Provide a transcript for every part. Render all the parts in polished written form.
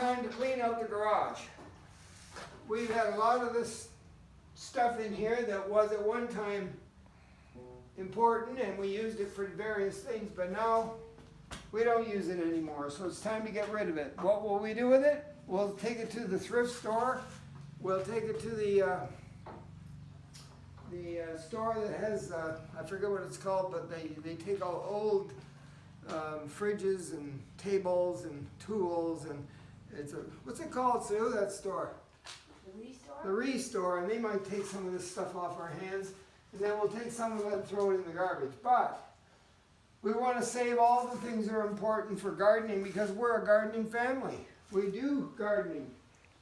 time to clean out the garage. We've had a lot of this stuff in here that was at one time important and we used it for various things, but now we don't use it anymore, so it's time to get rid of it. What will we do with it? We'll take it to the thrift store. We'll take it to the store that has, I forget what it's called, but they take all old fridges and tables and tools, and it's a, what's it called, Sue, that store? The Restore? The Restore, and they might take some of this stuff off our hands, and then we'll take some of it and throw it in the garbage. But we want to save all the things that are important for gardening because we're a gardening family. We do gardening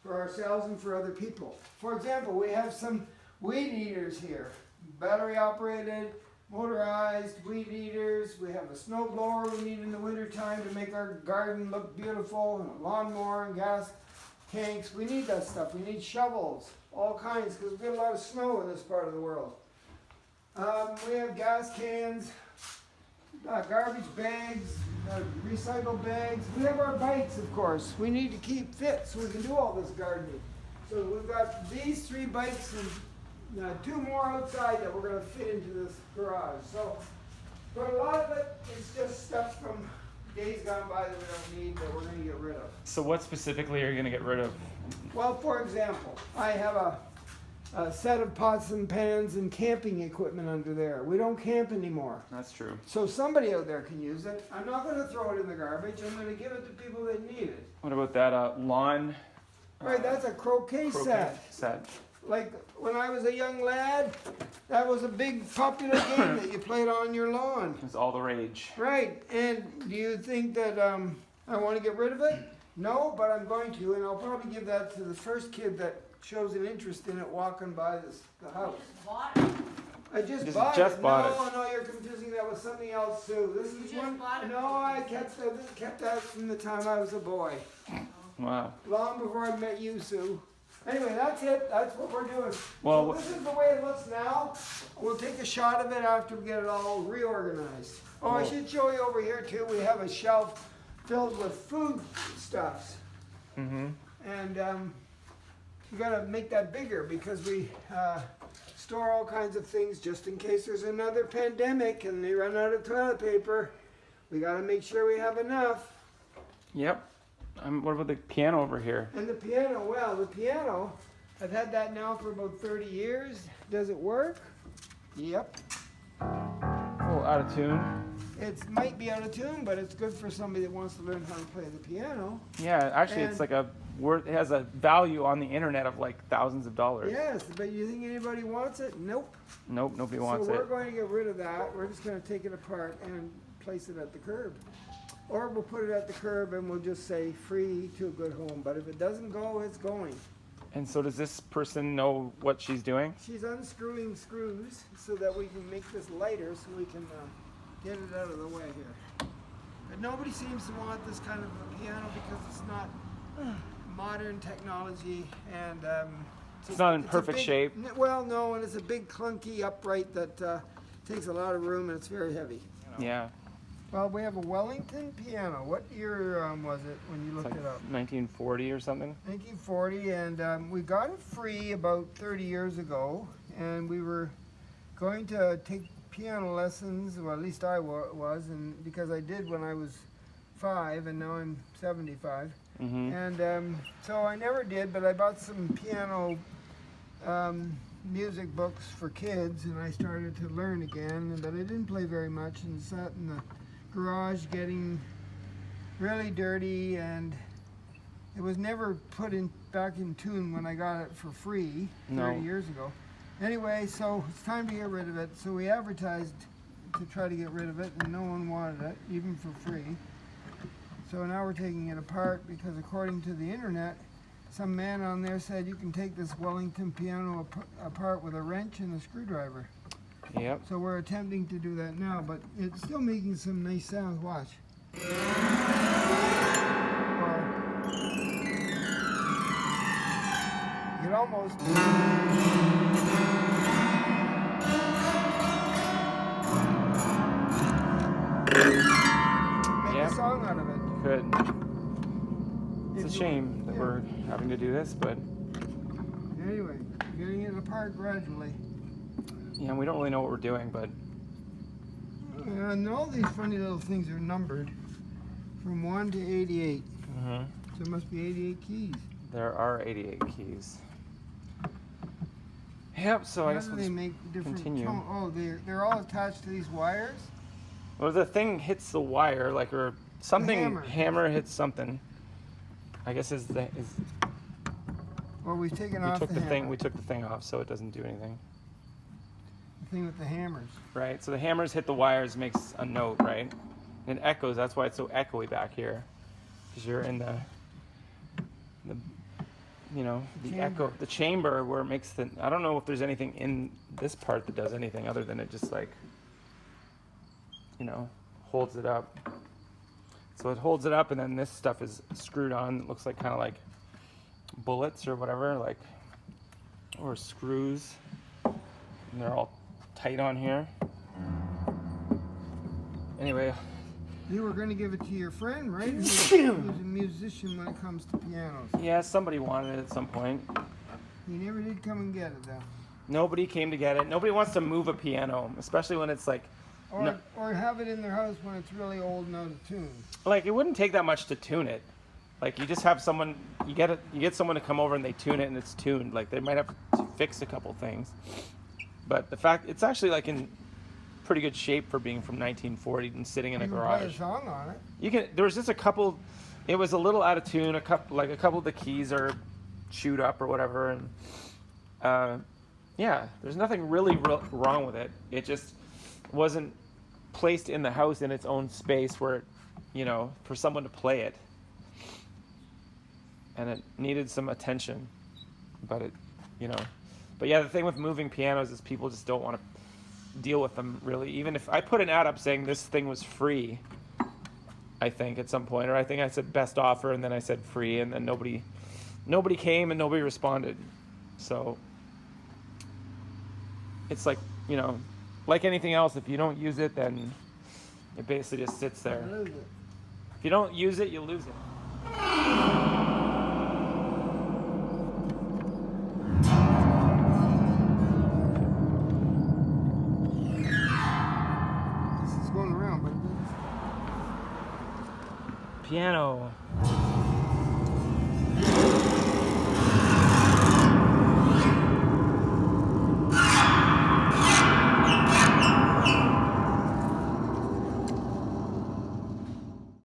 for ourselves and for other people. For example, we have some weed eaters here, battery operated, motorized weed eaters. We have a snow blower we need in the winter time to make our garden look beautiful, and a lawnmower and gas tanks. We need that stuff. We need shovels, all kinds, because we get a lot of snow in this part of the world. We have gas cans, garbage bags, recycle bags. We have our bikes, of course. We need to keep fit so we can do all this gardening. So we've got these 3 bikes and 2 more outside that we're going to fit into this garage. So, but a lot of it is just stuff from days gone by that we don't need that we're going to get rid of. So what specifically are you going to get rid of? Well, for example, I have a set of pots and pans and camping equipment under there. We don't camp anymore. That's true. So somebody out there can use it. I'm not going to throw it in the garbage. I'm going to give it to people that need it. What about that lawn? Right, that's a croquet set. Like when I was a young lad, that was a big popular game that you played on your lawn. It's all the rage. Right, and do you think that I want to get rid of it? No, but I'm going to, and I'll probably give that to the first kid that shows an interest in it walking by the house. Bought it. I just Just bought it. bought No, you're confusing that with something else, Sue. This is You just one. bought it? No, I kept that from the time I was a boy, Wow. long before I met you, Sue. Anyway, that's it. That's what we're doing. Well, so this is the way it looks now. We'll take a shot of it after we get it all reorganized. Oh, I should show you over here too. We have a shelf filled with food stuffs. Mm-hmm. And we got to make that bigger because we store all kinds of things just in case there's another pandemic and they run out of toilet paper. We got to make sure we have enough. Yep. What about the piano over here? And the piano, well, the piano, I've had that now for about 30 years. Does it work? Yep. A little out of tune. It might be out of tune, but it's good for somebody that wants to learn how to play the piano. Yeah, actually, it's like it has a value on the internet of like thousands of dollars. Yes, but you think anybody wants it? Nope. Nope, nobody wants So we're it. going to get rid of that. We're just going to take it apart and place it at the curb. Or we'll put it at the curb and we'll just say free to a good home. But if it doesn't go, it's going. And so does this person know what she's doing? She's unscrewing screws so that we can make this lighter so we can get it out of the way here. But nobody seems to want this kind of a piano because it's not modern technology and It's not in a perfect big- shape. Well, no, and it's a big clunky upright that takes a lot of room and it's very heavy. Yeah. Well, we have a Wellington Piano. What year was it when you It's looked like it up? 1940 or something. 1940, and we got it free about 30 years ago, and we were going to take piano lessons, well, at least I was, and because I did when I was 5, and now I'm 75. Mm-hmm. And so I never did, but I bought some piano music books for kids, and I started to learn again, but I didn't play very much, and sat in the garage getting really dirty, and it was never put back in tune when I got it for free 30 years ago. Anyway, so it's time to get rid of it. So we advertised to try to get rid of it, and no one wanted it, even for free. So now we're taking it apart because according to the internet, some man on there said you can take this Wellington piano apart with a wrench and a screwdriver. Yep. So we're attempting to do that now, but it's still making some nice sounds. Watch. Well, you can almost. Make a song out of it. Good. It's a shame that we're having to do this, but Anyway, getting it apart gradually. yeah, we don't really know what we're doing, but And all these funny little things are numbered from 1 to 88. So it must be 88 keys. there are 88 keys. Yep, so I How guess do we'll they just make different continue. tone? Oh, they're all attached to these wires? Well, the thing hits the wire, like, or something, hammer hits something. I guess Well, we've taken we off took the the hammer. thing, we took the thing off, so it doesn't do anything. The thing with the hammers. Right, so the hammers hit the wires, makes a note, right? And it echoes, that's why it's so echoey back here. Because you're in the Chamber. echo, the chamber where it makes the, I don't know if there's anything in this part that does anything other than it just like, holds it up. So it holds it up, and then this stuff is screwed on. It looks like kind of like bullets or whatever, like, or screws. And they're all tight on here. Anyway. You were going to give it to your friend, right? Who's a musician when it comes to pianos. Yeah, somebody wanted it at some point. He never did come and get it, though. Nobody came to get it. Nobody wants to move a piano, especially when it's like, Or have it in their house when it's really old and out of tune. like it wouldn't take that much to tune it. Like you just have someone, you get someone to come over and they tune it and it's tuned. Like they might have to fix a couple things, but the fact it's actually like in pretty good shape for being from 1940 and sitting in a You can garage. play a song on it. You can. There was just a couple. It was a little out of tune. A couple of the keys are chewed up or whatever, and yeah, there's nothing really wrong with it. It just wasn't placed in the house in its own space where, for someone to play it, and it needed some attention. But but yeah, the thing with moving pianos is people just don't want to deal with them really. Even if I put an ad up saying this thing was free, I think at some point, or I think I said best offer and then I said free, and then nobody came and nobody responded. So it's like, like anything else, if you don't use it, then it basically just sits there. Lose it. If you don't use it, you lose it. This is going around, but Piano.